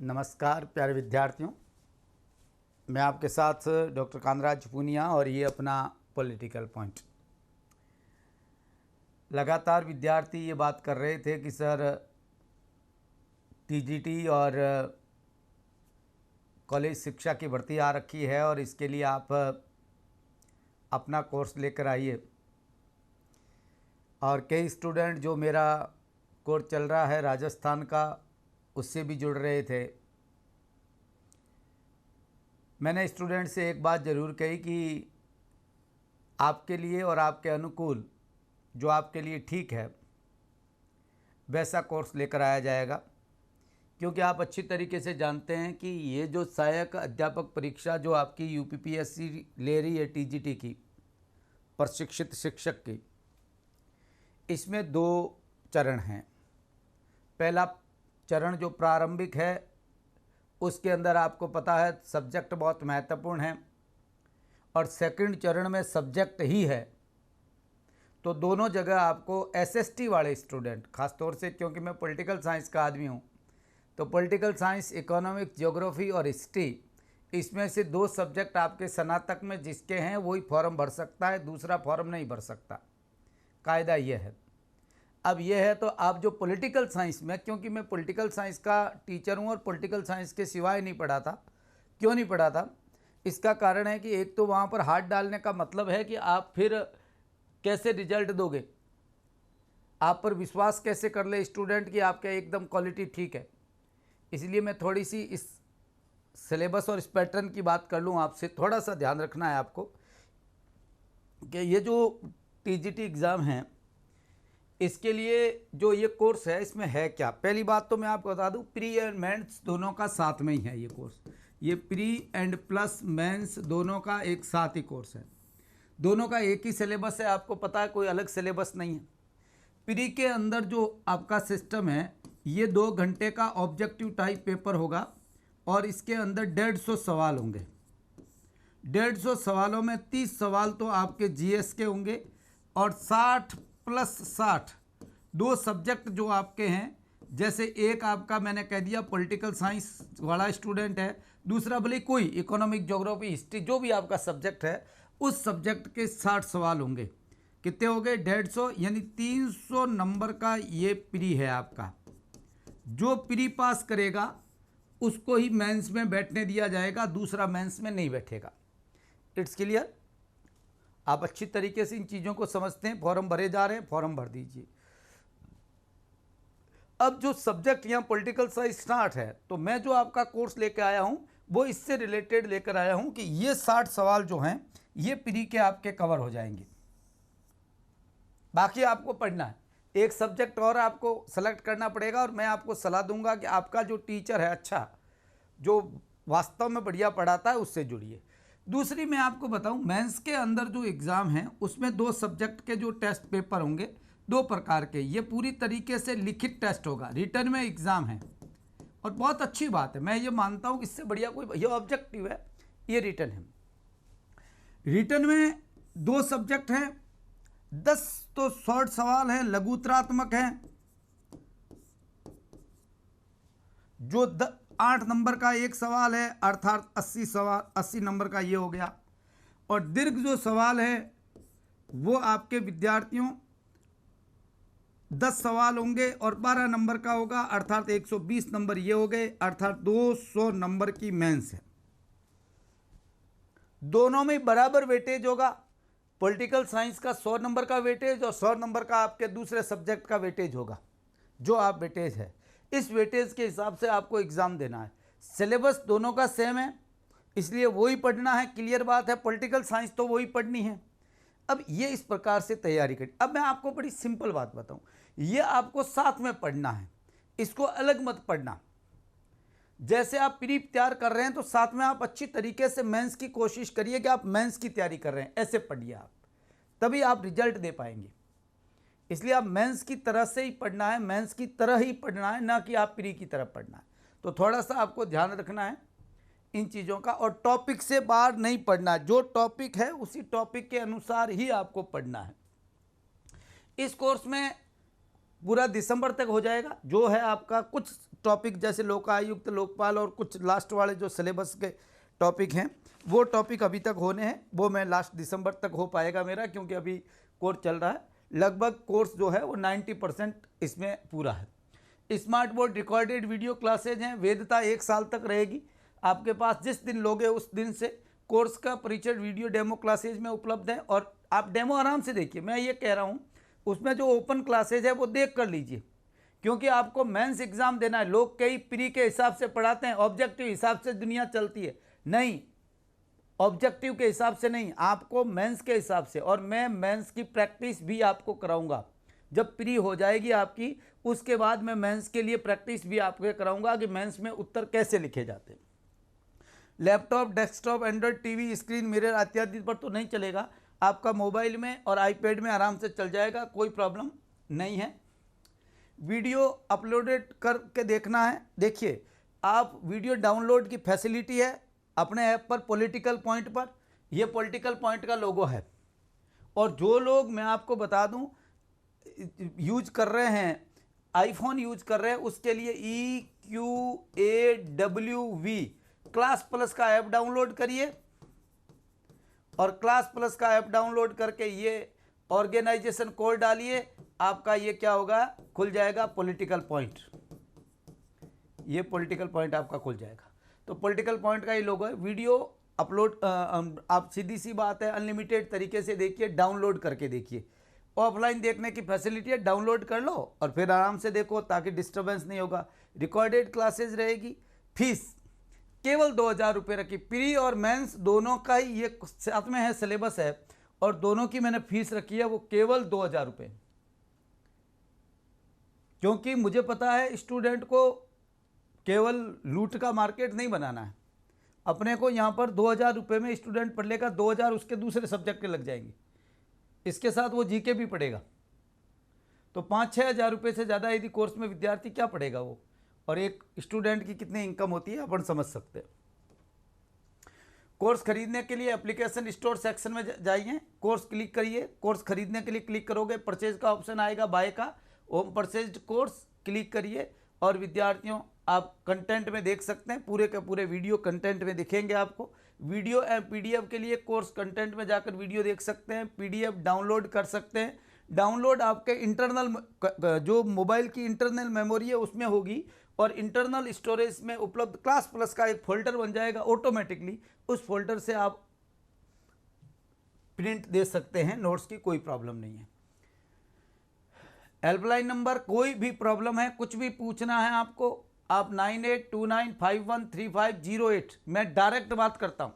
नमस्कार प्यारे विद्यार्थियों, मैं आपके साथ डॉक्टर कांतराज पूनिया और ये अपना पॉलिटिकल पॉइंट। लगातार विद्यार्थी ये बात कर रहे थे कि सर टीजीटी और कॉलेज शिक्षा की भर्ती आ रखी है और इसके लिए आप अपना कोर्स लेकर आइए। और कई स्टूडेंट जो मेरा कोर्स चल रहा है राजस्थान का, उससे भी जुड़ रहे थे। मैंने स्टूडेंट से एक बात ज़रूर कही कि आपके लिए और आपके अनुकूल जो आपके लिए ठीक है वैसा कोर्स लेकर आया जाएगा, क्योंकि आप अच्छी तरीके से जानते हैं कि ये जो सहायक अध्यापक परीक्षा जो आपकी यूपीपीएससी ले रही है टीजीटी की, प्रशिक्षित शिक्षक की, इसमें 2 चरण हैं। पहला चरण जो प्रारंभिक है उसके अंदर आपको पता है सब्जेक्ट बहुत महत्वपूर्ण है, और सेकंड चरण में सब्जेक्ट ही है। तो दोनों जगह आपको एसएसटी वाले स्टूडेंट, खास तौर से क्योंकि मैं पॉलिटिकल साइंस का आदमी हूँ, तो पॉलिटिकल साइंस, इकोनॉमिक्स, ज्योग्राफी और हिस्ट्री, इसमें से 2 सब्जेक्ट आपके स्नातक में जिसके हैं वही फॉर्म भर सकता है, दूसरा फॉर्म नहीं भर सकता। कायदा ये है। अब यह है तो आप जो पॉलिटिकल साइंस में, क्योंकि मैं पॉलिटिकल साइंस का टीचर हूँ और पॉलिटिकल साइंस के सिवाय नहीं पढ़ा था। क्यों नहीं पढ़ा था? इसका कारण है कि एक तो वहाँ पर हाथ डालने का मतलब है कि आप फिर कैसे रिजल्ट दोगे, आप पर विश्वास कैसे कर ले स्टूडेंट कि आपका एकदम क्वालिटी ठीक है। इसलिए मैं थोड़ी सी इस सिलेबस और इस पैटर्न की बात कर लूँ आपसे। थोड़ा सा ध्यान रखना है आपको कि ये जो टीजीटी एग्ज़ाम है, इसके लिए जो ये कोर्स है इसमें है क्या। पहली बात तो मैं आपको बता दूं, प्री एंड मेंस दोनों का साथ में ही है ये कोर्स। ये प्री एंड प्लस मेंस दोनों का एक साथ ही कोर्स है। दोनों का एक ही सिलेबस है, आपको पता है, कोई अलग सिलेबस नहीं है। प्री के अंदर जो आपका सिस्टम है, ये 2 घंटे का ऑब्जेक्टिव टाइप पेपर होगा और इसके अंदर 150 सवाल होंगे। 150 सवालों में 30 सवाल तो आपके जीएस के होंगे और 60 + 60 2 सब्जेक्ट जो आपके हैं, जैसे एक आपका मैंने कह दिया पॉलिटिकल साइंस वाला स्टूडेंट है, दूसरा भले कोई इकोनॉमिक, ज्योग्राफी, हिस्ट्री, जो भी आपका सब्जेक्ट है, उस सब्जेक्ट के 60 सवाल होंगे। कितने हो गए? 150, यानी 300 नंबर का ये प्री है आपका। जो प्री पास करेगा उसको ही मेंस में बैठने दिया जाएगा, दूसरा मेंस में नहीं बैठेगा। It's clear? आप अच्छी तरीके से इन चीज़ों को समझते हैं। फॉर्म भरे जा रहे हैं, फॉर्म भर दीजिए। अब जो सब्जेक्ट यहाँ पॉलिटिकल साइंस स्टार्ट है, तो मैं जो आपका कोर्स लेकर आया हूँ वो इससे रिलेटेड लेकर आया हूँ कि ये 60 सवाल जो हैं ये प्री के आपके कवर हो जाएंगे। बाकी आपको पढ़ना है, एक सब्जेक्ट और आपको सेलेक्ट करना पड़ेगा, और मैं आपको सलाह दूंगा कि आपका जो टीचर है अच्छा, जो वास्तव में बढ़िया पढ़ाता है, उससे जुड़िए। दूसरी मैं आपको बताऊं, मेंस के अंदर जो एग्ज़ाम है उसमें 2 सब्जेक्ट के जो टेस्ट पेपर होंगे, 2 प्रकार के। ये पूरी तरीके से लिखित टेस्ट होगा, रिटर्न में एग्ज़ाम है। और बहुत अच्छी बात है, मैं ये मानता हूं इससे बढ़िया कोई, ये ऑब्जेक्टिव है, ये रिटर्न है। रिटर्न में 2 सब्जेक्ट हैं, 10 तो शॉर्ट सवाल हैं, लघुतरात्मक हैं, जो 8 नंबर का एक सवाल है, अर्थात 80 नंबर का ये हो गया। और दीर्घ जो सवाल है वो आपके विद्यार्थियों 10 सवाल होंगे और 12 नंबर का होगा, अर्थात 120 नंबर ये हो गए, अर्थात 200 नंबर की मेंस है। दोनों में बराबर वेटेज होगा। पॉलिटिकल साइंस का 100 नंबर का वेटेज और 100 नंबर का आपके दूसरे सब्जेक्ट का वेटेज होगा। जो आप वेटेज है, इस वेटेज के हिसाब से आपको एग्ज़ाम देना है। सिलेबस दोनों का सेम है, इसलिए वही पढ़ना है। क्लियर बात है? पॉलिटिकल साइंस तो वही पढ़नी है। अब ये इस प्रकार से तैयारी करें। अब मैं आपको बड़ी सिंपल बात बताऊं, ये आपको साथ में पढ़ना है, इसको अलग मत पढ़ना। जैसे आप प्री तैयार कर रहे हैं तो साथ में आप अच्छी तरीके से मेंस की कोशिश करिए कि आप मेंस की तैयारी कर रहे हैं, ऐसे पढ़िए आप, तभी आप रिजल्ट दे पाएंगे। इसलिए आप मेंस की तरह से ही पढ़ना है, मेंस की तरह ही पढ़ना है, ना कि आप प्री की तरह पढ़ना है। तो थोड़ा सा आपको ध्यान रखना है इन चीज़ों का, और टॉपिक से बाहर नहीं पढ़ना है। जो टॉपिक है उसी टॉपिक के अनुसार ही आपको पढ़ना है। इस कोर्स में पूरा दिसंबर तक हो जाएगा। जो है आपका कुछ टॉपिक जैसे लोकायुक्त, लोकपाल और कुछ लास्ट वाले जो सिलेबस के टॉपिक हैं वो टॉपिक अभी तक होने हैं, वो मैं लास्ट दिसंबर तक हो पाएगा मेरा, क्योंकि अभी कोर्स चल रहा है। लगभग कोर्स जो है वो 90% इसमें पूरा है। Smart board recorded video classes हैं, वैधता 1 साल तक रहेगी आपके पास। जिस दिन लोगे उस दिन से कोर्स का परिचय वीडियो डेमो क्लासेज में उपलब्ध है, और आप डेमो आराम से देखिए। मैं ये कह रहा हूँ उसमें जो ओपन क्लासेज है वो देख कर लीजिए, क्योंकि आपको मेंस एग्जाम देना है। लोग कई प्री के हिसाब से पढ़ाते हैं, ऑब्जेक्टिव हिसाब से दुनिया चलती है, नहीं, ऑब्जेक्टिव के हिसाब से नहीं, आपको मेंस के हिसाब से। और मैं मेंस की प्रैक्टिस भी आपको कराऊंगा जब प्री हो जाएगी आपकी, उसके बाद मैं मेंस के लिए प्रैक्टिस भी आपको कराऊंगा कि मेंस में उत्तर कैसे लिखे जाते हैं। Laptop, desktop, Android TV, screen mirror इत्यादि पर तो नहीं चलेगा, आपका मोबाइल में और आईपैड में आराम से चल जाएगा, कोई प्रॉब्लम नहीं है। वीडियो अपलोडेड करके देखना है। देखिए, आप वीडियो डाउनलोड की फैसिलिटी है अपने ऐप पर, पॉलिटिकल पॉइंट पर। यह पॉलिटिकल पॉइंट का लोगो है। और जो लोग, मैं आपको बता दूं, यूज कर रहे हैं, आईफोन यूज कर रहे हैं, उसके लिए EQAWV क्लास प्लस का ऐप डाउनलोड करिए, और क्लास प्लस का ऐप डाउनलोड करके ये ऑर्गेनाइजेशन कोड डालिए, आपका ये क्या होगा, खुल जाएगा पॉलिटिकल पॉइंट। ये पॉलिटिकल पॉइंट आपका खुल जाएगा। तो पॉलिटिकल पॉइंट का ही लोगो है। वीडियो अपलोड आप सीधी सी बात है अनलिमिटेड तरीके से देखिए, डाउनलोड करके देखिए। ऑफलाइन देखने की फैसिलिटी है, डाउनलोड कर लो और फिर आराम से देखो, ताकि डिस्टर्बेंस नहीं होगा। रिकॉर्डेड क्लासेज रहेगी। फीस केवल 2000 रुपये रखी। प्री और मेंस दोनों का ही ये साथ में है, सिलेबस है, और दोनों की मैंने फीस रखी है वो केवल 2000 रुपये। क्योंकि मुझे पता है स्टूडेंट को केवल लूट का मार्केट नहीं बनाना है। अपने को यहाँ पर 2000 रुपये में स्टूडेंट पढ़ लेगा, 2000 उसके दूसरे सब्जेक्ट के लग जाएंगे, इसके साथ वो जीके भी पढ़ेगा। तो 5-6 हज़ार रुपये से ज़्यादा यदि कोर्स में विद्यार्थी क्या पढ़ेगा वो, और एक स्टूडेंट की कितनी इनकम होती है अपन समझ सकते हैं। कोर्स खरीदने के लिए एप्लीकेशन स्टोर सेक्शन में जाइए, कोर्स क्लिक करिए। कोर्स खरीदने के लिए क्लिक करोगे, परचेज का ऑप्शन आएगा, बाय का, होम परचेज्ड कोर्स क्लिक करिए। और विद्यार्थियों, आप कंटेंट में देख सकते हैं, पूरे के पूरे वीडियो कंटेंट में दिखेंगे आपको। वीडियो एंड पीडीएफ के लिए कोर्स कंटेंट में जाकर वीडियो देख सकते हैं, पीडीएफ डाउनलोड कर सकते हैं। डाउनलोड आपके इंटरनल जो मोबाइल की इंटरनल मेमोरी है उसमें होगी, और इंटरनल स्टोरेज में उपलब्ध क्लास प्लस का एक फोल्डर बन जाएगा ऑटोमेटिकली। उस फोल्डर से आप प्रिंट दे सकते हैं नोट्स की, कोई प्रॉब्लम नहीं है। हेल्पलाइन नंबर, कोई भी प्रॉब्लम है, कुछ भी पूछना है आपको, आप 9829513508, मैं डायरेक्ट बात करता हूं,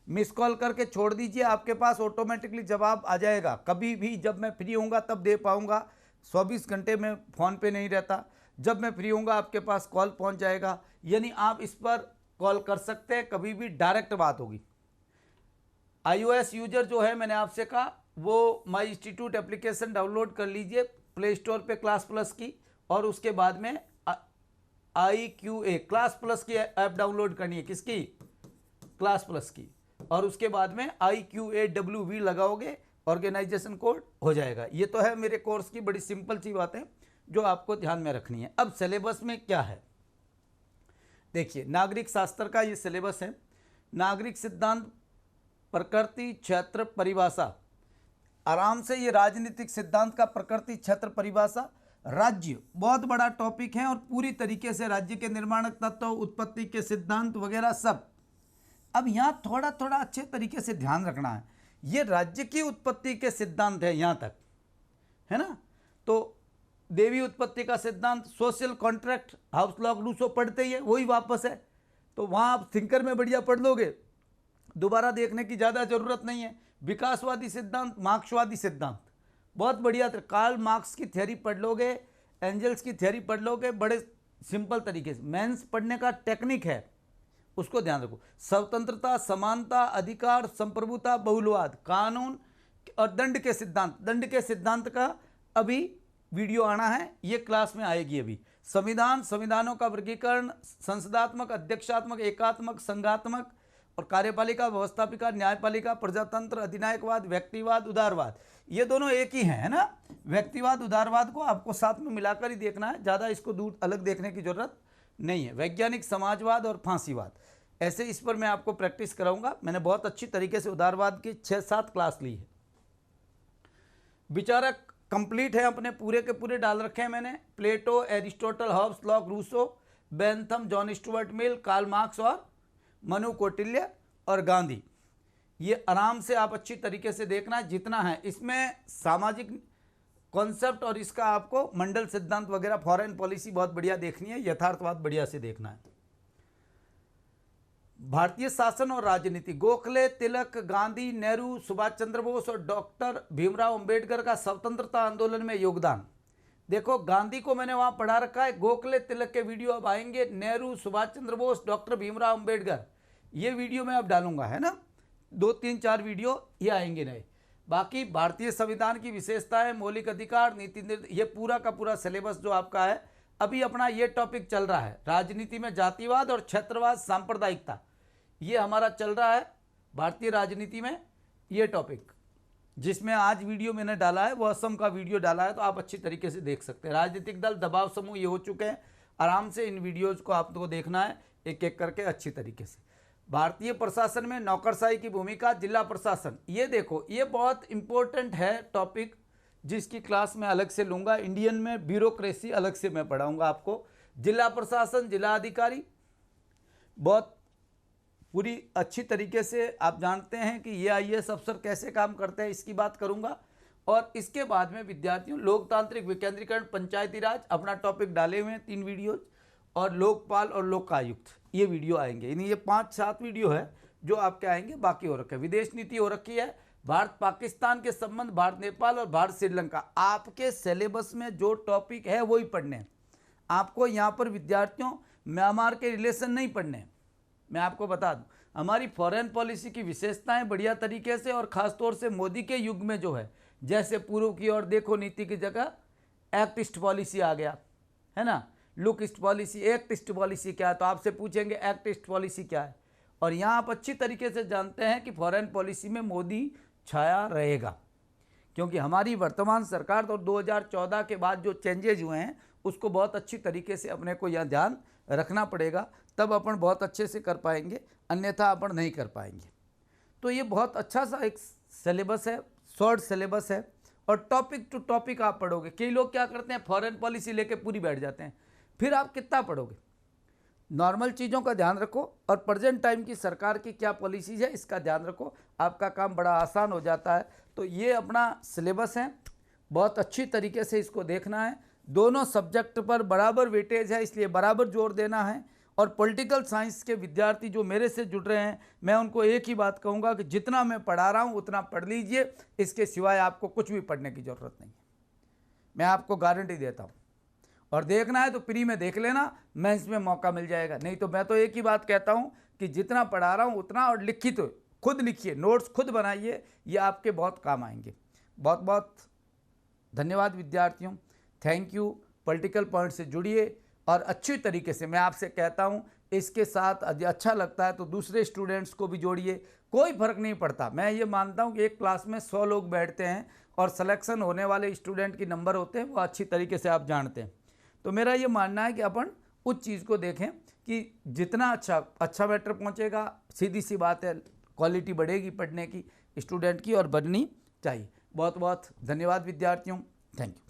मिस कॉल करके छोड़ दीजिए, आपके पास ऑटोमेटिकली जवाब आ जाएगा। कभी भी जब मैं फ्री होऊंगा तब दे पाऊंगा, 24 घंटे में फ़ोन पे नहीं रहता। जब मैं फ्री होऊंगा आपके पास कॉल पहुंच जाएगा, यानी आप इस पर कॉल कर सकते हैं, कभी भी डायरेक्ट बात होगी। iOS यूजर जो है, मैंने आपसे कहा, वो माई इंस्टीट्यूट एप्लीकेशन डाउनलोड कर लीजिए प्ले स्टोर पे क्लास प्लस की, और उसके बाद में IQA क्लास प्लस की ऐप डाउनलोड करनी है। किसकी? क्लास प्लस की। और उसके बाद में IQAWV लगाओगे, ऑर्गेनाइजेशन कोड हो जाएगा। ये तो है मेरे कोर्स की बड़ी सिंपल सी बातें जो आपको ध्यान में रखनी है। अब सिलेबस में क्या है देखिए, नागरिक शास्त्र का ये सिलेबस है। नागरिक सिद्धांत, प्रकृति, क्षेत्र, परिभाषा, आराम से ये राजनीतिक सिद्धांत का प्रकृति, क्षेत्र, परिभाषा, राज्य बहुत बड़ा टॉपिक है, और पूरी तरीके से राज्य के निर्माणक तत्व, उत्पत्ति के सिद्धांत वगैरह सब। अब यहाँ थोड़ा थोड़ा अच्छे तरीके से ध्यान रखना है, ये राज्य की उत्पत्ति के सिद्धांत है यहाँ तक, है ना। तो देवी उत्पत्ति का सिद्धांत, सोशल कॉन्ट्रैक्ट, हाउस लॉ रूसो पढ़ते ही है, वही वापस है। तो वहाँ आप थिंकर में बढ़िया पढ़ लोगे, दोबारा देखने की ज़्यादा ज़रूरत नहीं है। विकासवादी सिद्धांत, मार्क्सवादी सिद्धांत, बहुत बढ़िया। कार्ल मार्क्स की थ्योरी पढ़ लोगे, एंजल्स की थ्योरी पढ़ लोगे, बड़े सिंपल तरीके से। मेंस पढ़ने का टेक्निक है, उसको ध्यान रखो। स्वतंत्रता, समानता, अधिकार, संप्रभुता, बहुलवाद, कानून और दंड के सिद्धांत। दंड के सिद्धांत का अभी वीडियो आना है, ये क्लास में आएगी अभी। संविधान, संविधानों का वर्गीकरण, संसदात्मक, अध्यक्षात्मक, एकात्मक, संघात्मक और कार्यपालिका, व्यवस्थापिका, न्यायपालिका, प्रजातंत्र, अधिनायकवाद, व्यक्तिवाद, उदारवाद, ये दोनों एक ही हैं, है ना। व्यक्तिवाद, उदारवाद को आपको साथ में मिलाकर ही देखना है, ज़्यादा इसको दूर अलग देखने की जरूरत नहीं है। वैज्ञानिक समाजवाद और फांसीवाद, ऐसे इस पर मैं आपको प्रैक्टिस कराऊंगा। मैंने बहुत अच्छी तरीके से उदारवाद की 6-7 क्लास ली है। विचारक कंप्लीट है, अपने पूरे के पूरे डाल रखे हैं मैंने। Plato, Aristotle, Hobbes, Locke, Rousseau, Bentham, John Stuart Mill, Karl Marx और मनु कौटिल्य और गांधी। ये आराम से आप अच्छी तरीके से देखना जितना है इसमें सामाजिक कॉन्सेप्ट और इसका आपको मंडल सिद्धांत वगैरह, फॉरेन पॉलिसी बहुत बढ़िया देखनी है, यथार्थवाद बढ़िया से देखना है। भारतीय शासन और राजनीति, गोखले, तिलक, गांधी, नेहरू, सुभाष चंद्र बोस और डॉक्टर भीमराव अंबेडकर का स्वतंत्रता आंदोलन में योगदान। देखो गांधी को मैंने वहां पढ़ा रखा है, गोखले तिलक के वीडियो अब आएंगे, नेहरू, सुभाष चंद्र बोस, डॉक्टर भीमराव अंबेडकर, ये वीडियो मैं अब डालूंगा, है ना। 2-3-4 वीडियो ये आएंगे नए। बाकी भारतीय संविधान की विशेषताएं, मौलिक अधिकार, नीति निर्देश, ये पूरा का पूरा सिलेबस जो आपका है। अभी अपना ये टॉपिक चल रहा है राजनीति में जातिवाद और क्षेत्रवाद, सांप्रदायिकता, ये हमारा चल रहा है भारतीय राजनीति में ये टॉपिक, जिसमें आज वीडियो मैंने डाला है वो असम का वीडियो डाला है, तो आप अच्छी तरीके से देख सकते हैं। राजनीतिक दल, दबाव समूह, ये हो चुके हैं। आराम से इन वीडियोज़ को आपको देखना है एक एक करके अच्छी तरीके से। भारतीय प्रशासन में नौकरशाही की भूमिका, जिला प्रशासन, ये देखो ये बहुत इंपॉर्टेंट है टॉपिक, जिसकी क्लास मैं अलग से लूँगा। इंडियन में ब्यूरोक्रेसी अलग से मैं पढ़ाऊँगा आपको। जिला प्रशासन, जिला अधिकारी, बहुत पूरी अच्छी तरीके से आप जानते हैं कि ये आईएएस अफसर कैसे काम करते हैं, इसकी बात करूंगा। और इसके बाद में विद्यार्थियों लोकतांत्रिक विकेंद्रीकरण, पंचायती राज, अपना टॉपिक डाले हुए हैं 3 वीडियोज, और लोकपाल और लोकायुक्त ये वीडियो आएंगे। यानी ये 5-7 वीडियो है जो आपके आएंगे, बाकी हो रखे। विदेश नीति हो रखी है, भारत पाकिस्तान के संबंध, भारत नेपाल और भारत श्रीलंका। आपके सिलेबस में जो टॉपिक है वही पढ़ने हैं आपको। यहाँ पर विद्यार्थियों म्यांमार के रिलेशन नहीं पढ़ने हैं। मैं आपको बता दूं, हमारी फॉरेन पॉलिसी की विशेषताएं बढ़िया तरीके से, और ख़ासतौर से मोदी के युग में जो है, जैसे पूर्व की ओर देखो नीति की जगह एक्ट ईस्ट पॉलिसी आ गया, है ना। Look east policy, act east policy क्या है, तो आपसे पूछेंगे एक्ट ईस्ट पॉलिसी क्या है। और यहाँ आप अच्छी तरीके से जानते हैं कि फॉरेन पॉलिसी में मोदी छाया रहेगा, क्योंकि हमारी वर्तमान सरकार तो 2014 के बाद जो चेंजेज हुए हैं उसको बहुत अच्छी तरीके से अपने को यहाँ ध्यान रखना पड़ेगा, तब अपन बहुत अच्छे से कर पाएंगे, अन्यथा अपन नहीं कर पाएंगे। तो ये बहुत अच्छा सा एक सिलेबस है, शॉर्ट सिलेबस है, और टॉपिक टू टॉपिक आप पढ़ोगे। कई लोग क्या करते हैं, फॉरेन पॉलिसी लेके पूरी बैठ जाते हैं, फिर आप कितना पढ़ोगे। नॉर्मल चीज़ों का ध्यान रखो और प्रेजेंट टाइम की सरकार की क्या पॉलिसीज है इसका ध्यान रखो, आपका काम बड़ा आसान हो जाता है। तो ये अपना सिलेबस है, बहुत अच्छी तरीके से इसको देखना है। दोनों सब्जेक्ट पर बराबर वेटेज है, इसलिए बराबर जोर देना है। और पॉलिटिकल साइंस के विद्यार्थी जो मेरे से जुड़ रहे हैं, मैं उनको एक ही बात कहूँगा कि जितना मैं पढ़ा रहा हूँ उतना पढ़ लीजिए, इसके सिवाय आपको कुछ भी पढ़ने की ज़रूरत नहीं है, मैं आपको गारंटी देता हूँ। और देखना है तो फ्री में देख लेना, मेंस में मौका मिल जाएगा। नहीं तो मैं तो एक ही बात कहता हूँ कि जितना पढ़ा रहा हूँ उतना, और लिखित खुद लिखिए, नोट्स खुद बनाइए, ये आपके बहुत काम आएंगे। बहुत बहुत धन्यवाद विद्यार्थियों, थैंक यू। पॉलिटिकल पॉइंट से जुड़िए और अच्छी तरीके से, मैं आपसे कहता हूँ इसके साथ अच्छा लगता है तो दूसरे स्टूडेंट्स को भी जोड़िए, कोई फ़र्क नहीं पड़ता। मैं ये मानता हूँ कि एक क्लास में 100 लोग बैठते हैं और सिलेक्शन होने वाले स्टूडेंट की नंबर होते हैं, वो अच्छी तरीके से आप जानते हैं। तो मेरा ये मानना है कि अपन उस चीज़ को देखें कि जितना अच्छा मैटर पहुँचेगा, सीधी सी बात है, क्वालिटी बढ़ेगी पढ़ने की स्टूडेंट की, और बढ़नी चाहिए। बहुत बहुत धन्यवाद विद्यार्थियों, थैंक यू।